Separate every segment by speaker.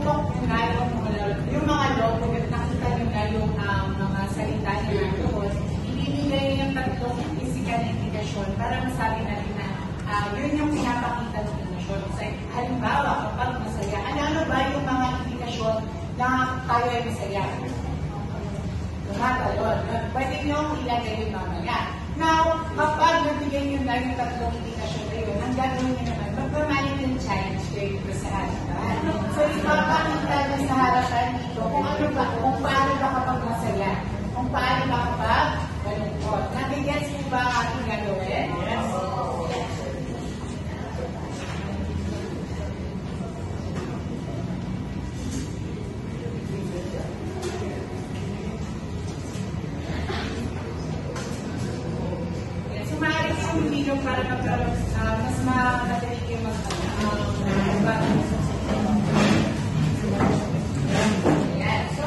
Speaker 1: tutok nyo na yung mga logo, nakita nyo na yung mga salita nyo doon, ibibigay yung tatlong physical indikasyon para masabi natin na yun yung pinapakita ng indikasyon. So, halimbawa, kapag masaya, ano ba yung mga indikasyon na tayo ay masaya? Tumatalon. Pwede nyo ilagay yung mamaya. Now, kapag nabigay nyo na yung tatlong indikasyon na yun, ang gagawin nyo naman, magpamalit yung challenge kayo dito sa harapan. So, ipapakita nyo sa harapan dito kung ano ba, kung paano ba kapag masaya, kung paano ba kapag malungkot. Nabigyan mo ba ang ating gagawin? Yes. Para mas madali kayo mag-iba. Ayan. So,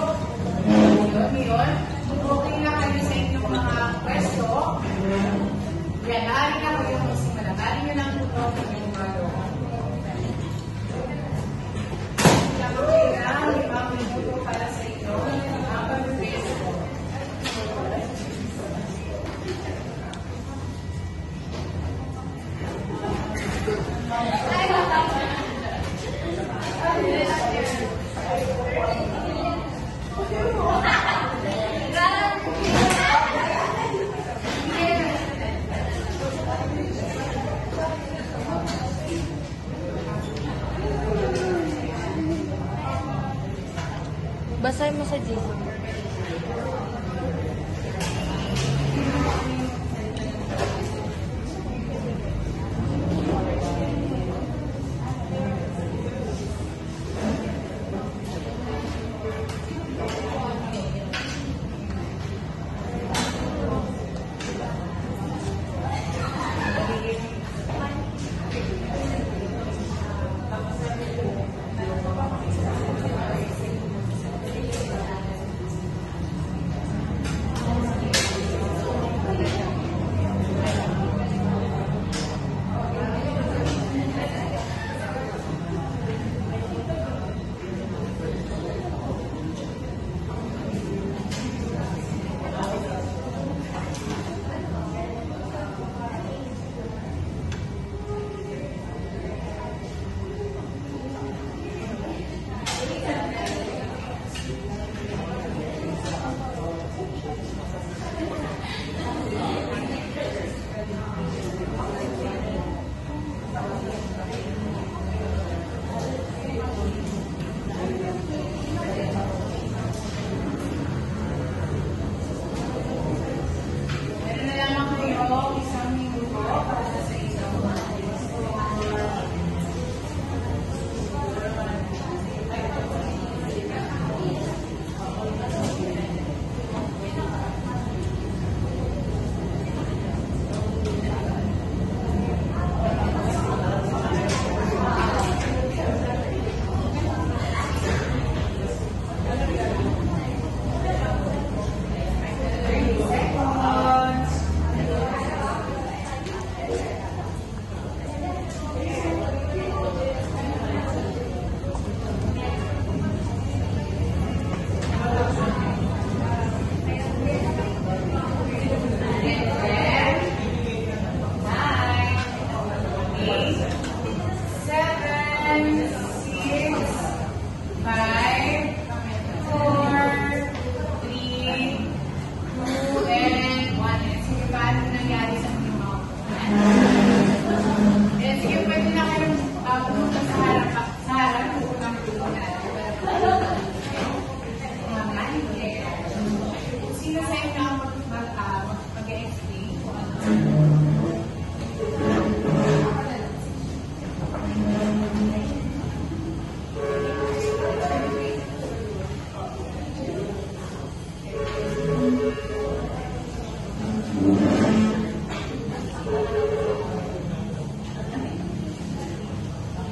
Speaker 1: yun. Okay na kayo sa inyong mga pwesto. Yan, naaring na kayo magsimula. Naaring nyo lang tutok ng inyong mga logo. Okay na, ibang minuto para sa inyo. Ang pag-pwesto.
Speaker 2: Basahin mo sa GC.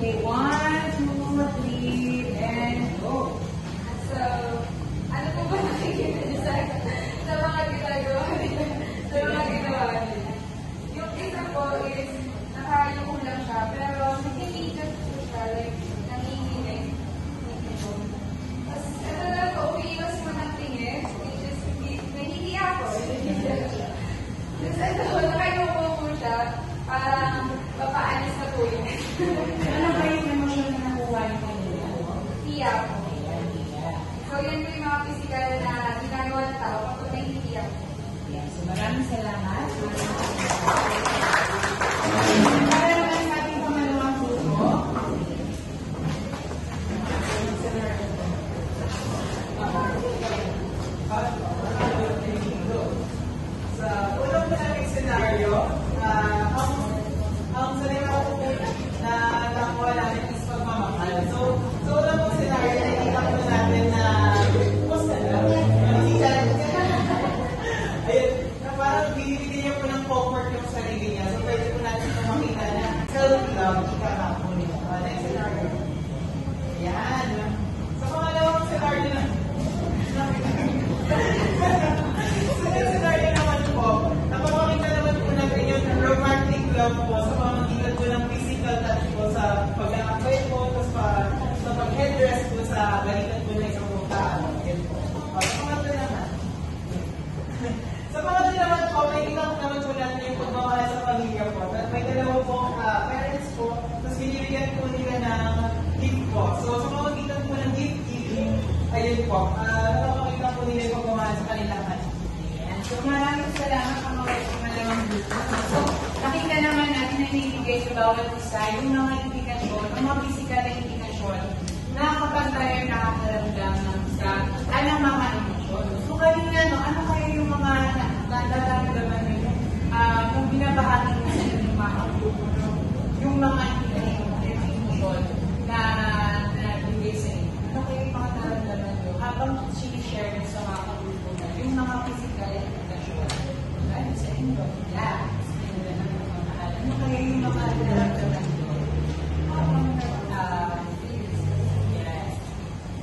Speaker 1: Okay, 1, 2, 3, and go.
Speaker 3: So, ano po ba nakikita niyo sa mga ginagawa nila? Sa mga ginawa nila? Yung isa po is, nakayong lang siya, pero nakikigas po siya, like, nanginginig.
Speaker 1: Ano ba yung emosyon na nakuha niyo kanina?
Speaker 3: Iyak po.
Speaker 1: Ayan, ayan.
Speaker 3: So, yan po yung mga physical na ginagawa ng tao kapag naiiyak po.
Speaker 1: Yes, so maraming salamat. Para naman sa ating pangalawang grupo.
Speaker 2: Sa unang namin senaryo, ang salita ko po na nakuha namin is pagmamahal. So unang pong senaryo, nakikita po natin na kumusta na? Ayun, na parang binibigyan niya po ng comfort yung sarili niya. So pwede po natin ito makita na self-love, ika nga po nito. Next scenario. Ayan. Sa pangalawang scenario na, so next scenario naman po, napapakita naman po natin yung romantic love po sa pamamagitan po ng physical touch po sa pagkakapit po, tapos sa pag-headdress po sa balikan po na isang bukaan. Yan po. Sa pangatlo naman. Sa pangatlo naman po, may ilang naman po natin yung pagmamahal sa pamilya po. May dalawa po parents po, tapos binibigyan po nila ng gift po. So sa pamamagitan po ng gift giving, ayun po, napapakita po nila yung pagmamahal sa kanilang anak.
Speaker 1: So maraming salamat ang mga pangalawang grupo. So nakita naman natin na inibigay sa bawat isa yung mga indikasyon, yung mga physical na indikasyon na kapag tayo nakakaramdam ng sa anong mga emosyon. So kanina, no, ano kaya yung mga nararamdaman ninyo kung binabahagi mo sa inyong mga grupo, no? Yung mga emosyon na bigay sa inyo. Ano kaya yung mga nararamdaman nyo habang sinishare nyo sa mga grupo na yung mga physical na indikasyon? Ano sa inyo? Yeah. Sa inyo na ng mga mahal. Ano kaya yung mga nararamdaman nyo? Yes.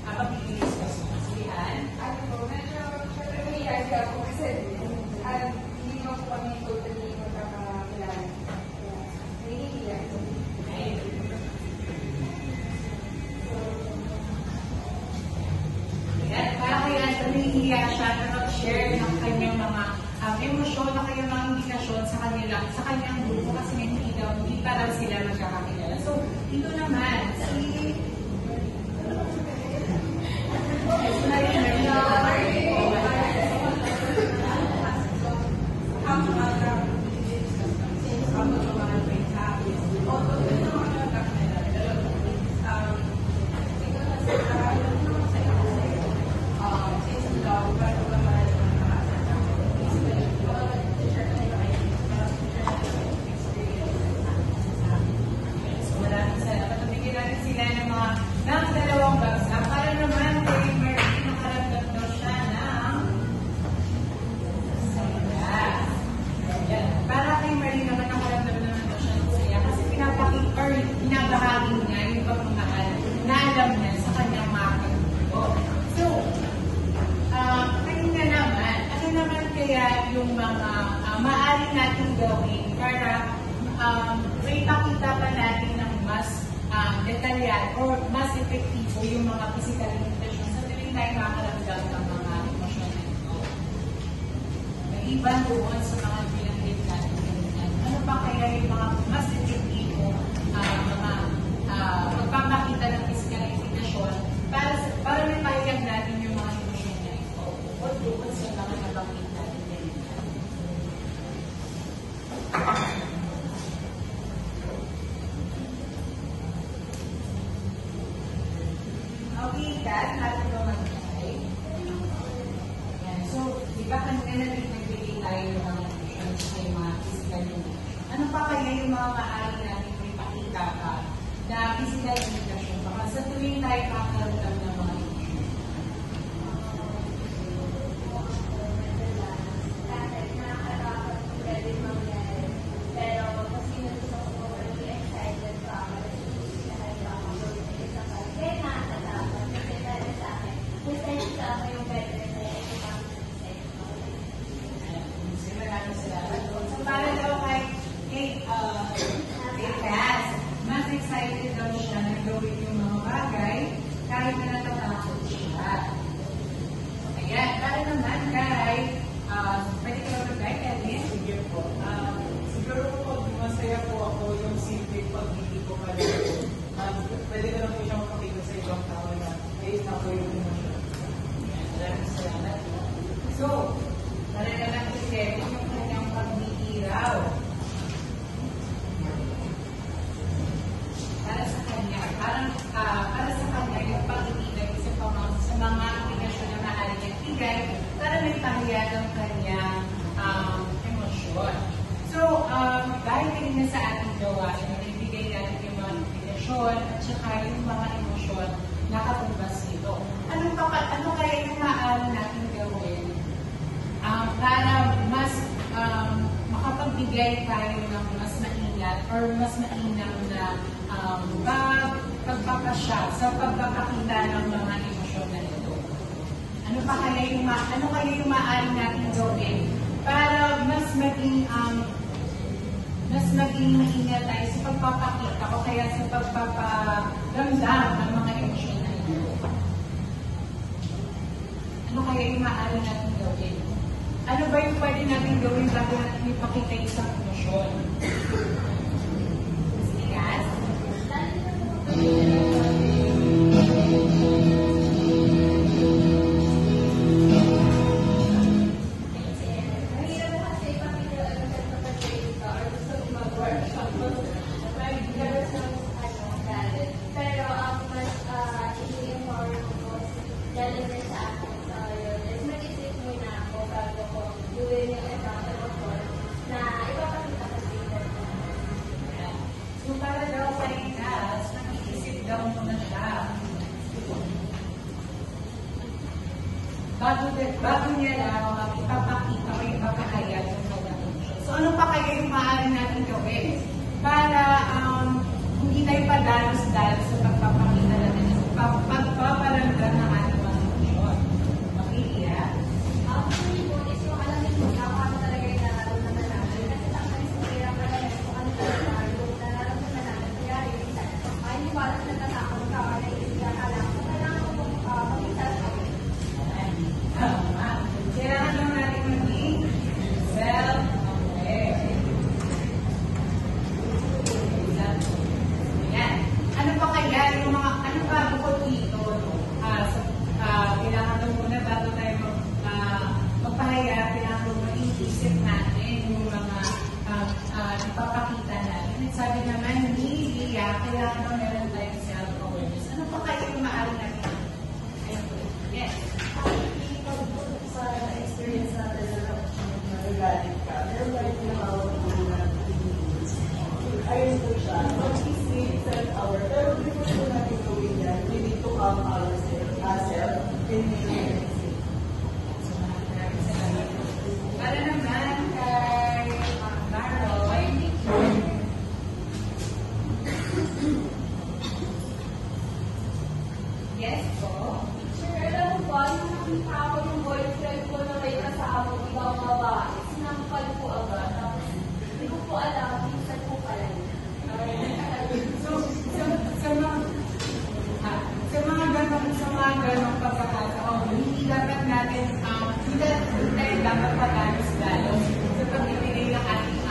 Speaker 1: Mapipilis ka sa kasihan.
Speaker 3: Ano po, medyo syempre naiiyak ako kasi hindi mo po kami totally magkakakilala. Kaya, naiiyak.
Speaker 1: Ayan, para kaya naiiyak siya na mag-share ng kanyang mga emosyon, ng kanyang mga indikasyon sa kanyang grupo kasi hindi pa lang sila magkakakilala. So, ito naman, si... Maraming salamat. Nabigyan natin sila ng dalawang bagsak para naman kay Marie makaramdam daw siya ng saya. Ayan. Para kay Marie naman makaramdam naman daw siya ng saya kasi binabahagi niya yung pagmamahal na alam niya sa kanyang mga kaibigan. So, kanina naman, ano naman kaya yung mga maaari natin gawin para may pakita pa natin ng mas detalyado or mas epektibo yung mga physical limitations sa tuwing tayo makakaramdam ng mga emosyon na ito. May iba doon sa mga binanggit natin kanina. Ano pa kaya yung mga mas epektibo mga magpapakita ng physical limitation para may pahayag natin yung mga emosyon na ito o doon sa mga nabanggit natin kanina. Okay, Kat, natin ito mag-try. So, di ba kanina nagbigay tayo ng mga emotions sa mga physical limitation. Ano pa kaya yung mga maaari natin may pakita pa na physical limitation? Baka sa tuwing tayo makakaramdam ng mga emotions. Maraming salamat. So, para daw kay Cass, mas excited daw siya na gawin yung mga bagay kahit na para sa kanya yung pag-ibigay sa mga aplikasyon na maaari niyang ibigay para may pahiya ng kanyang emosyon. So, dahil kanina sa ating gawain, naibigay natin yung mga aplikasyon at saka yung mga emosyon na katumbas nito. Ano kaya yung maaari natin gawin para mas makapagbigay tayo ng mas maingat or mas mainam na pagpapasya sa pagpapakita ng mga emosyon na ito? Ano kaya yung maaari natin gawin para mas maging maingat tayo sa pagpapakita o kaya sa pagpaparamdam ng mga emosyon na ito? Ano kaya yung maaari natin gawin? Ano ba yung pwede natin gawin bago natin ipakita isang emosyon? Yes? So, para daw palitas, nag-iisip daw muna siya. Bago niya lang ipapakita o ipapahayag ng kanyang emosyon. So, ano pa kaya yung maaari natin gawin para hindi tayo padalos-dalos sa pagpapakita natin sa pagpaparamdam ng ating mga emosyon? Makikiya?
Speaker 3: Actually po, is yung alamin mo na paano talaga yung nararamdaman natin. Kasi sometimes kung hirap na lang kung ano talaga yung nararamdaman natin. Kaya minsan, hindi parang natatakot ka o naisip ka ka lang. Kailangan mo makita sa akin.
Speaker 1: Kailangan lang natin maging self-aware. Yan. Ano pa kaya yung mga, ano pa bukod dito? Kailangan lang muna bago tayo magpahaya, kailangan lang mag-iisip natin yung mga ipapakita natin. At sabi naman, hindi kailangan lang meron tayong self-awareness. Ano pa kaya yung maaari natin? Ayun po. Yes.
Speaker 2: Sa experience natin na nagagalit ka, meron tayo tinawag na ayun po siya. Mag-isip, self-aware. Pero before po natin gawin yan, we need to calm ourselves and
Speaker 1: Para naman kay Maroy. Yes po.
Speaker 3: Sir, alam mo ba, nung nakita ako yung boyfriend ko na may kasama ibang babae, sinampal ko agad. Tapos, hindi ko po alam, minsan po pala yun.
Speaker 1: So, sa mga ganong pagkakataon, hindi dapat natin, hindi tayo dapat padalos-dalos sa pagbibigay ng ating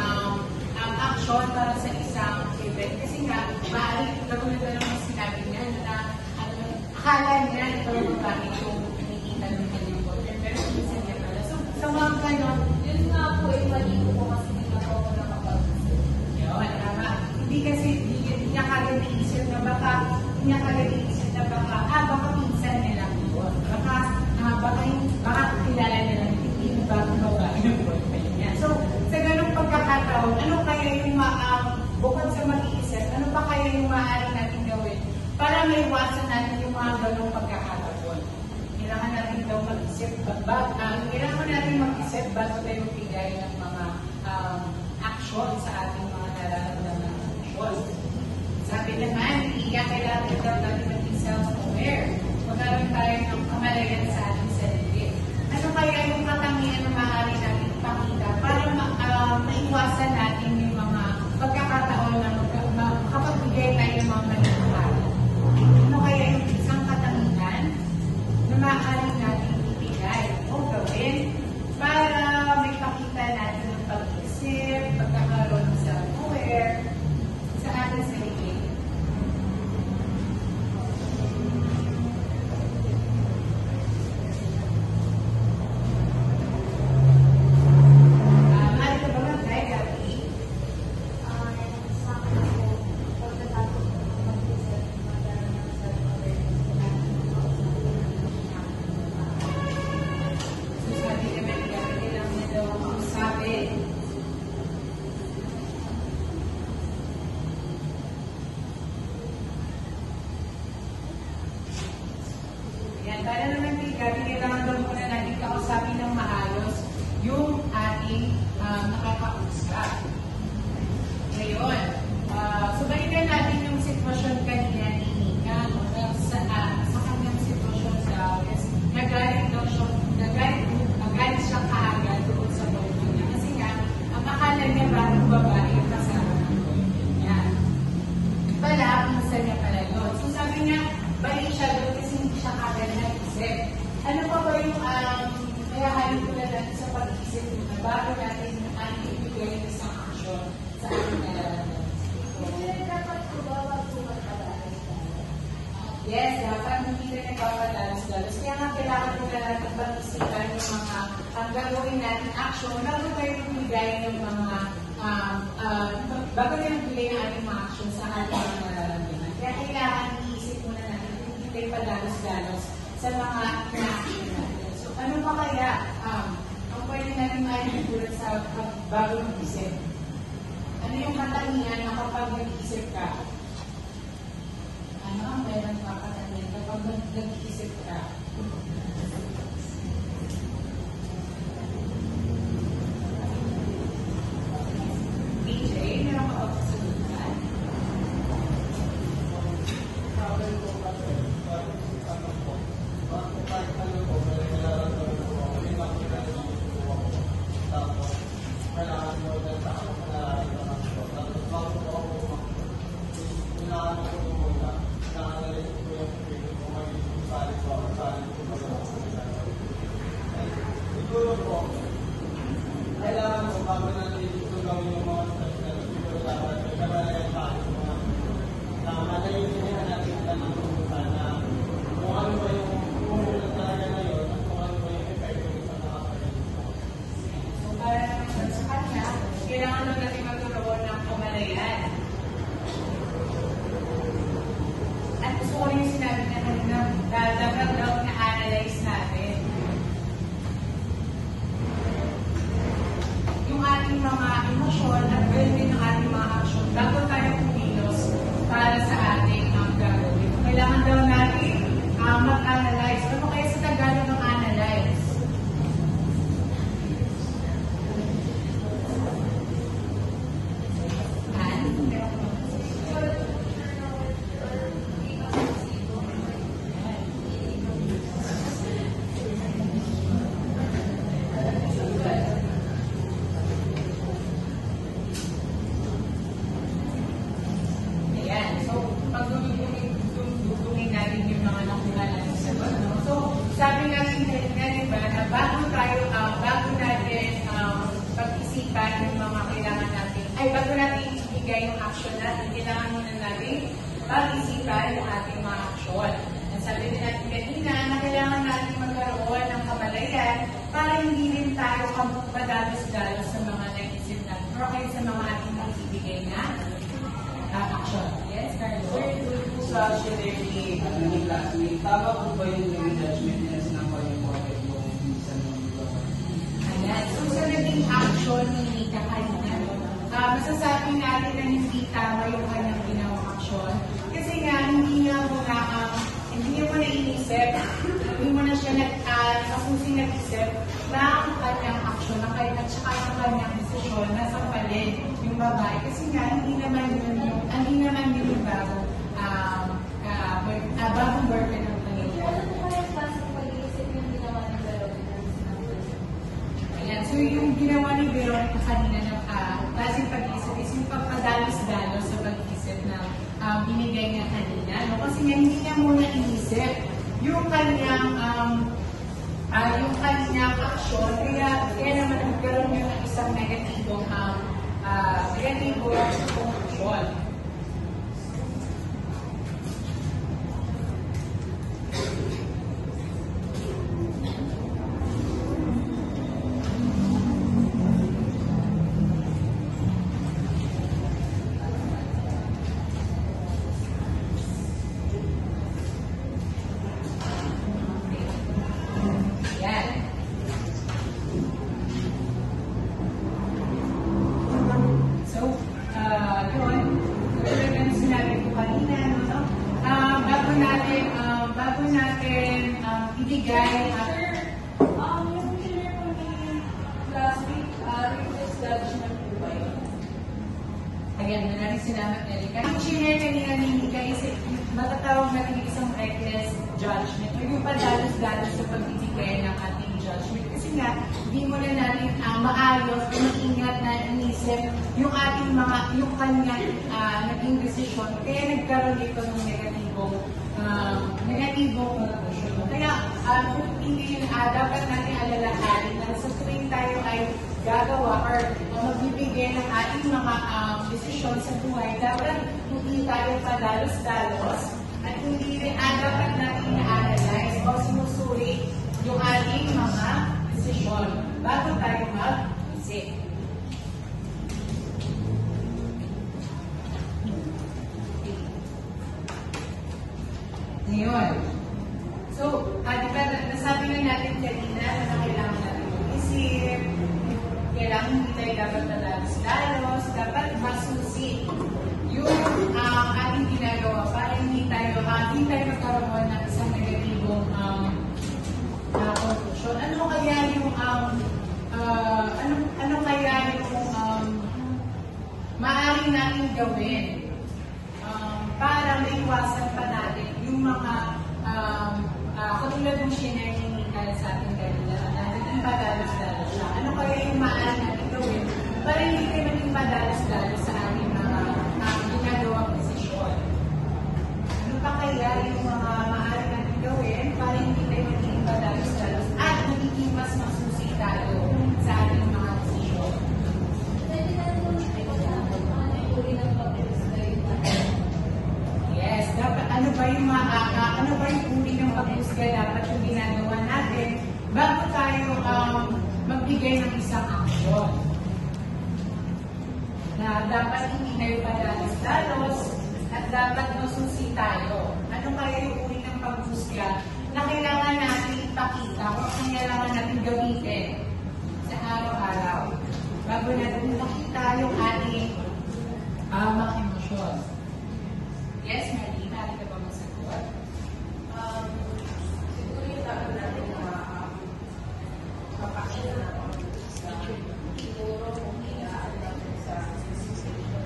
Speaker 1: action para sa isang event. Kasi nga, maaari, katulad na naman sinabi niya na akala niya ito ang bakit yung nakikita ng kanyang boyfriend. Pero minsan niya pala. So, sa mga ganon,
Speaker 3: Yun nga po, mali ko po kasi hindi na ako nakapag-isip.
Speaker 1: yun, tama. Hindi kasi, hindi niya kagad iisip na baka minsan niya lang yun. Baka kilala niya lang yung bagong babae ng boyfriend niya. So, sa ganung pagkakataon, ano kaya yung bukod sa mag-iisip, ano pa kaya yung maaari natin gawin para maiwasan natin yung mga ganung pagkakataon? Kailangan natin daw mag-isip, kailangan natin mag-isip bago tayo bigay ng mga action sa ating mga nararamdaman ng action. Sabi naman, kailangan daw natin maging self-aware. Magkaroon tayo ng kamalayan sa ating sarili. Ano kaya yung katangian na maaari natin ipakita para maiwasan natin yung mga pagkakataon na makapagbigay tayo ng mga manipulahan? Ano kaya yung isang katangian na maaari natin ibigay o gawin para maipakita natin ang pag-isip, pagkakaroon ng self-aware sa ating Kasi nga, bali siya doon kasi hindi siya kagad nag-isip. Ano pa ba yung mayahalin ko na natin sa pag-isip na bago natin ibigay yung isang action sa ating nararamdaman? Yes, dapat hindi na nagpapadalos-dalos. Kaya nga kailangan ko na natin pag-isipan yung mga ang gagawin natin action bago tayo magbigay ng mga bago tayo magbigay ng ating mga action sa ating mga nararamdaman. Kaya kailangan iisip muna natin kung hindi tayo padalos-dalos sa mga na-action natin. So, ano pa kaya ang pwede natin maitutulad sa bago mag-isip? Ano yung katangian na kapag nag-isip ka? Ano ang meron kakatanin kapag nag-iisip ka? PJ, meron ka ba kasalutan?
Speaker 4: Siguro po, kailangan mo bago natin ito gawin yung mga steps na siguro dapat nagkabalayan tayo sa mga madaliin na natin ang tumutan na kung ano ba yung kumulat talaga na yun at kung ano ba yung epekto sa nakakalit.
Speaker 1: So, para naman sa kanya, kailangan lang natin magkaroon ng kamalayan. At gusto ko rin yung sinabi na kanina, dapat daw na-analyze natin yung ating mga emosyon at gawin din ang ating mga aksyon bago tayo kumilos para sa ating gagawin. Kailangan daw natin mag-analyze. Ano kaya sa Tagalog ng analyze? Ayan. So, pag dugtungin natin yung mga nakuha natin sa sagot, no? So, sabi natin di ba, na bago natin pag-isipan yung mga kailangan natin, bago natin ibigay yung action natin, kailangan muna natin pag-isipan yung ating mga action. At sabi din natin kanina na kailangan natin magkaroon ng kamalayan para hindi rin tayo padalos-dalos sa mga naisip natin o kaya sa mga ating ibigay na action. Yes, Carlo?
Speaker 5: Sir, doon po sa Sherry, ni classmate, tama po ba yung judgment nila sinampa yung bakit yung minsan ng lugar?
Speaker 1: Ayan. So, sa naging action ni Nika kanina, masasabi natin na hindi tama yung kanyang ginawang action. Kasi nga, hindi niya mo na inisip, hindi mo na siya masusi nag-isip na ang kanyang action at saka ang kanyang desisyon nasa palit yung babae. Kasi nga, hindi naman yun yung bagong boyfriend ng kanila.
Speaker 3: Ano po yung klaseng pag-iisip yung ginawa ng Veronica?
Speaker 1: Ayan. So, yung ginawa ni Veronica kanina na klaseng pag-iisip is yung pagpadalos-dalos sa pag-iisip na binigay niya kanina. No? Kasi nga, hindi niya muna inisip yung kanyang action. Kaya naman nagkaroon niya ng isang negatibong conclusion. Yan. So, yun. Tulad ng sinabi ko kanina, no? Bago natin ibigay
Speaker 3: Yung share ko ni classmate, reckless judgment po ba yun?
Speaker 1: ayan, maraming salamat, Erika. Ang share kanina ni Nika is matatawag natin yung isang reckless judgment o yung padalos-dalos sa pagbibigay ng ating judgment. Kasi nga, hindi mo na natin maayos, maingat na inisip yung ating yung kanyang naging desisyon. Kaya nagkaroon ito ng negatibong conclusion. Kaya, hindi yun, dapat natin alalahanin na sa tuwing tayo ay gagawa or magbibigay ng ating mga desisyon sa buhay, dapat hindi tayo padalos-dalos at hindi rin dapat natin na-analyze o sinusuri yung ating mga desisyon bago tayo mag-isip. Ngayon. So, di ba, nasabi na natin kanina na kailangan natin mag-isip, kailangan hindi tayo dapat nadalos-dalos, dapat masusi yung ating ginagawa para hindi tayo magkaroon ng isang negatibong conclusion. Ano kaya yung maaaring natin gawin para maiwasan pa natin yung mga katulad ng shinare ni Nika sa ating kanila na naging padalos-dalos siya. Ano kaya yung maaaring natin gawin para hindi tayo maging padalos-dalos sa ating mga ginagawang desisyon? Ano pa kaya yung mga maaaring natin gawin para hindi tayo maging padalos-dalos at magiging mas masusi tayo sa ating mga desisyon? Yes, dapat ano ba yung uri ng paghusga dapat yung ginagawa natin bago tayo magbigay ng isang aksyon. Na dapat hindi tayo padalos-dalos at dapat masusi tayo. Ano kaya yung uri ng paghusga na kailangan natin ipakita o kailangan natin gamitin sa araw-araw bago natin makita yung ating mga emosyon. Yes, Marlene, natin ka ba masagot?
Speaker 3: Siguro yung dapat natin na mapakita siguro kung kailangan natin sa situation.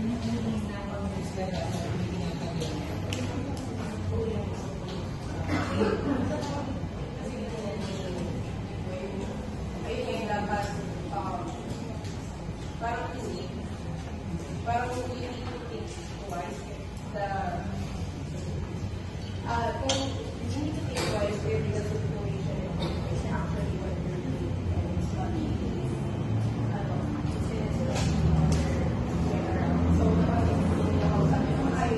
Speaker 1: Ano yung uri ng paghusga dapat yung ginagawa?
Speaker 3: Ayun dapat parang isip, parang we need to think twice kung you need to think twice if the situation is actually what you're doing and it's not so kapag hindi ako sabi mo ay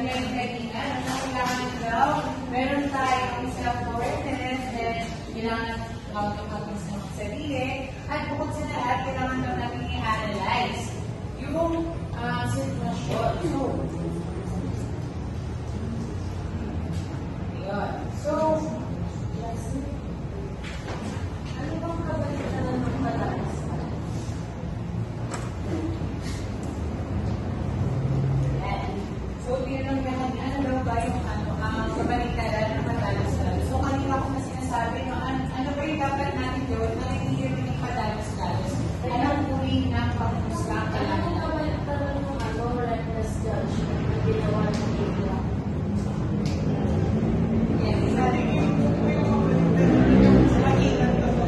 Speaker 1: niya rin kanina, na kailangan daw, meron tayong self-awareness, then kailangan kapag sa sarili, at bukod sa lahat, kailangan daw natin i-analyze yung sitwasyon. So, ano bang kabalitan ng balance? So, tinanong niya, ano daw ba yung kabaligtaran ng madalas-dalas? So, kanina ko na sinasabi, ano ba yung dapat natin gawin na hindi rin yung madalas-dalas? Anong uri ng pagpusta ang kailangan?
Speaker 3: Kabaligtaran ng reckless judgment na ginawa ng media.
Speaker 1: Yes,
Speaker 2: Sabi ko yung mag-ingat ka po.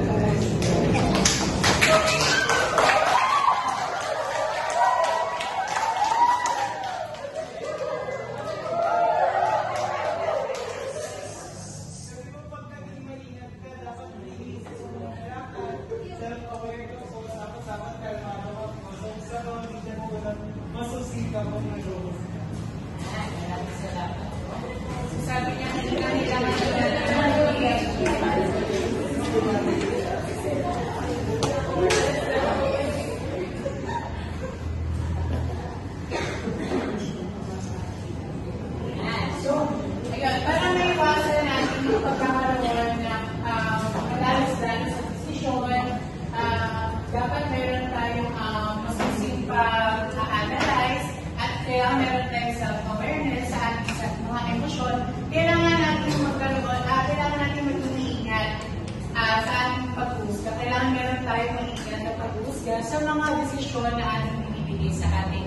Speaker 2: Sabi ko, pag naging malingat ka, dapat nilinis mo na lahat. Self-aware ka po, dapat kalmado ka po. So, sa mga bigyan mo lang, masusika mo na loob.
Speaker 1: maraming salamat. So, sabi niya, kailangan So, ayun, para maiwasan natin yung pagkakaroon ng madalas-dalas sa desisyon, dapat meron tayong masusing pag-analyze at kailangan meron tayong self-awareness sa ating mga emosyon. Kailangan natin magkaroon, kailangan natin mag-iingat sa ating pag-uusga. Kailangan meron tayong maingat na pag-uusga sa mga desisyon na ating binibigay sa ating